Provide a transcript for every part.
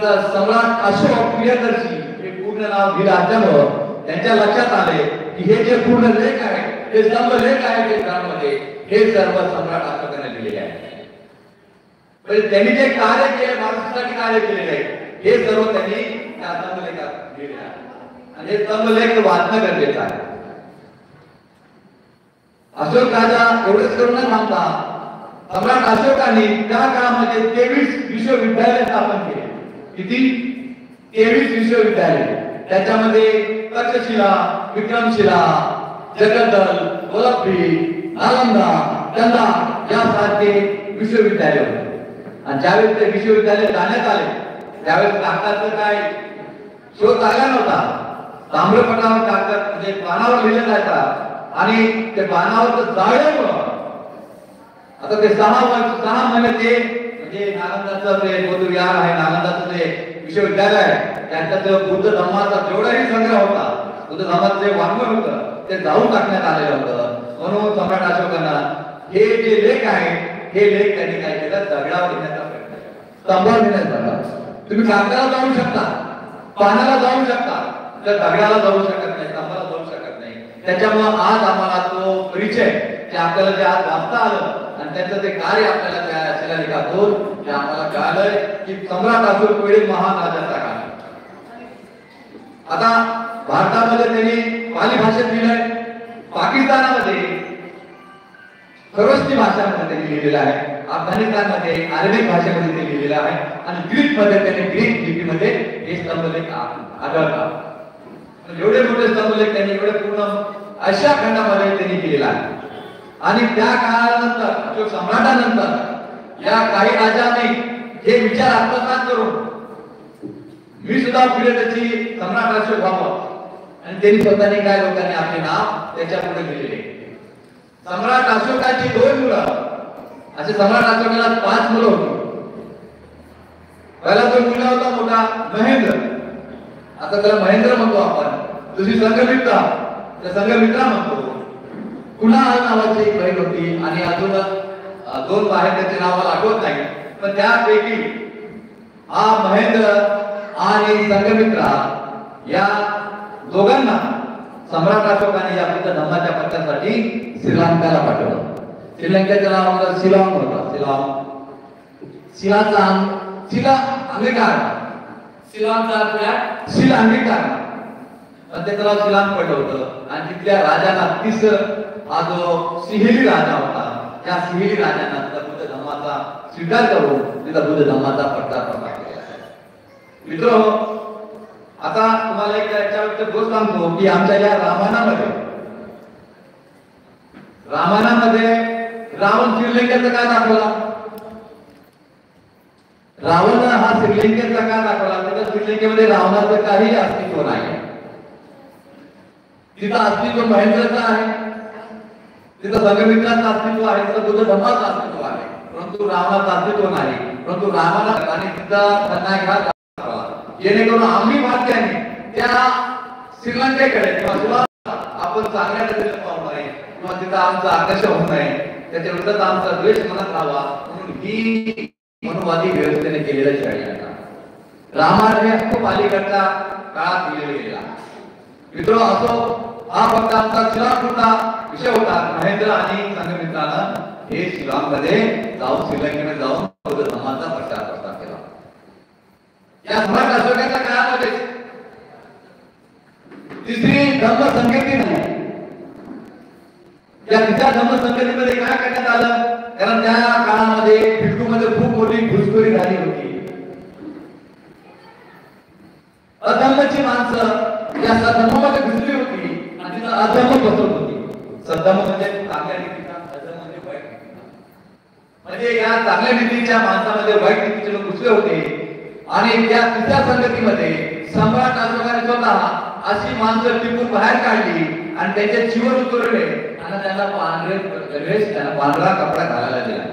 तिथं सम्राट अशोक प्रियदर्शी हे पूर्ण नाव दिलं असल्यामुळं त्यांच्या लक्षात आले की हे जे पूर्ण लेख आहे, हे स्तंभ लेख आहे चित्रांमध्ये, हे सर्व सम्राट अशोकाने लिहिलेले आहे. म्हणजे त्यांनी जे कार्य केले, महाराष्ट्रासाठी कार्य केलेले आहे, हे सर्व त्यांनी त्या स्तंभ लेखात लिहिले आहे. आणि हे स्तंभ लेख वाचणं गरजेचं आहे. अशोक राजा एवढंच करून न थांबता सम्राट अशोकाने त्या काळामध्ये 23 विश्वविद्यालय स्थापन केले. किती? 23 विश्वविद्यालय. त्याच्यामध्ये तक्षशिला, विक्रमशिला, जगद्दल, वल्लभी, नालंदा, गंगा यासारखे विश्वविद्यालय होते. आणि ज्यावेळेस ते विश्वविद्यालय जाण्यात आले त्यावेळेस कागदाचं काय शोध लागला नव्हता. ताम्रपटावर कागद म्हणजे पानावर लिहिलं जायचं आणि ते पानावर जाळल्यामुळं आता ते 6 महिने ते म्हणजे नालंदाचं ते बौद्धविहार आहे, नालंदाचं ते विश्वविद्यालय आहे, त्याच्यात बुद्ध धर्माचा जेवढाही संग्रह होता, बुद्ध धर्माचं जे वाङ्मय होतं ते जाऊन टाकण्यात आलेलं होतं. म्हणून सम्राट अशोकानं हे जे लेख आहे हे लेख त्यांनी काय केलं, दगडावर लिहिण्याचा प्रयत्न केला, स्तंभावर लिहिण्याचा प्रयत्न. तुम्ही कागदाला जाऊ शकता, पानाला जाऊ शकता, तर दगडाला जाऊ शकत नाही, स्तंभाला जाऊ शकत नाही. त्याच्यामुळे आज आम्हाला तो परिचय ते आपल्याला जे आज वाचता आलं आणि त्याचं ते कार्य आपल्याला त्या शिलालेखातून ते आम्हाला कळालंय की सम्राट अशोक पुढील महान राजाचा काळ. आता भारतामध्ये त्यांनी पाली भाषेत लिहिलंय, पाकिस्तानामध्ये खरोस्ती भाषांमध्ये त्यांनी लिहिलेलं आहे, अफगाणिस्तानमध्ये अरेबिक भाषेमध्ये ते लिहिलेलं आहे आणि ग्रीकमध्ये त्यांनी ग्रीक लिपीमध्ये हे स्तंभलेख आढळतात. एवढे मोठे स्तंभलेख त्यांनी एवढे पूर्ण आशिया खंडामध्ये त्यांनी केलेला आहे. आणि त्या काळानंतर अशोक सम्राटानंतर या काही राजांनी हे विचार आत्मसात करून मी सुद्धा पुढे त्याची सम्राट अशोक व्हावं आणि त्यांनी स्वतःने काय लोकांनी आपले नाव त्याच्या पुढे लिहिलेले. सम्राट अशोकाची 2 मुलं, असे सम्राट अशोकाला 5 मुलं होती. पहिला जो मुलगा होता मोठा महेंद्र, आता त्याला महेंद्र म्हणतो आपण. दुसरी संघमित्रा, त्या संघमित्रा म्हणतो. कुणाल नावाची एक बहीण होती आणि अजून 2 बाहेर त्याचे नाव मला आठवत नाही, पण त्यापैकी हा महेंद्र आणि संघमित्रा या दोघांना सम्राट अशोकाने या बुद्ध धर्माच्या प्रचारासाठी श्रीलंकेला पाठवलं. श्रीलंकेचं नाव होतं शिलाँग होतं. शिला अंगीकार, शिलाँगचा शिला अंगीकार, पण त्याचं नाव शिलाँग पडलं होतं. आणि तिथल्या राजाला हा जो सिहेली राजा होता, त्या सिहेली राजाने बुद्ध धर्माचा स्वीकार करून तिथं बुद्ध धर्माचा प्रचार केला. मित्र, आता तुम्हाला एक याच्यावर गोष्ट सांगतो की आमच्या या रामायणामध्ये रावण श्रीलंकेचा काय दाखवला? रावण हा श्रीलंकेचा काय दाखवला? तिथं श्रीलंकेमध्ये रावणाचं काही अस्तित्व नाही. तिथं अस्तित्व महेंद्रचं आहे, तिथं संघमित्राचं अस्तित्व आहे, तिथं बुद्ध धर्माचं अस्तित्व आहे, परंतु रावणाचं अस्तित्व नाही. परंतु रामाला आणि तिथं त्यांना घात जेणेकरून आम्ही भारतीयांनी त्या श्रीलंकेकडे किंवा आपण चांगल्या नजरेने पाहू नये किंवा तिथं आमचं आकर्षण होऊ नये, त्याच्या विरुद्ध आमचा द्वेष मनात राहावा म्हणून ही मनुवादी व्यवस्थेने केलेलं शाळी आहे. रामायण हे खूप अलीकडच्या काळात लिहिलेलं गेलेला. मित्र, असो हा फक्त आमचा शिलाँगचा विषय होता. महेंद्र आणि संघमित्रानं हे शिलाँगमध्ये जाऊन श्रीलंकेमध्ये जाऊन बौद्ध धर्माचा प्रचार केला. या सम्राट अशोकाच्या काळामध्ये तिसरी धर्म संगती नाही. या तिसऱ्या धर्म संगतीमध्ये काय करण्यात आलं? कारण त्या काळामध्ये भिक्खूमध्ये खूप मोठी घुसखोरी झाली होती. अधर्माची माणसं या सधर्मामध्ये घुसली होती आणि तिथं अधर्म पसरत होती. सधर्म म्हणजे चांगल्या नीतीचा, अधर्म म्हणजे वाईट नीतीचा. म्हणजे या चांगल्या नीतीच्या माणसामध्ये वाईट नीतीचे लोक घुसले होते. आणि त्या तिसऱ्या संगतीमध्ये सम्राट अशोकाने स्वतः अशी माणसं टिपून बाहेर काढली आणि त्याचे जीवन उतरवले आणि त्यांना पांढरा कपडा घालायला दिला.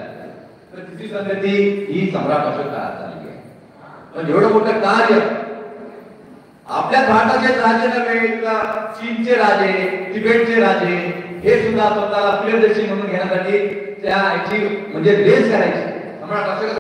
तर तिसरी संगती ही सम्राट अशोक काळात झाली आहे. पण एवढं मोठं कार्य आपल्या भारताचे राजे नव्हे, चीनचे राजे, तिबेटचे राजे हे सुद्धा स्वतःला प्रियदर्शी म्हणून घेण्यासाठी त्या याची म्हणजे रेस करायची. सम्राट अशोक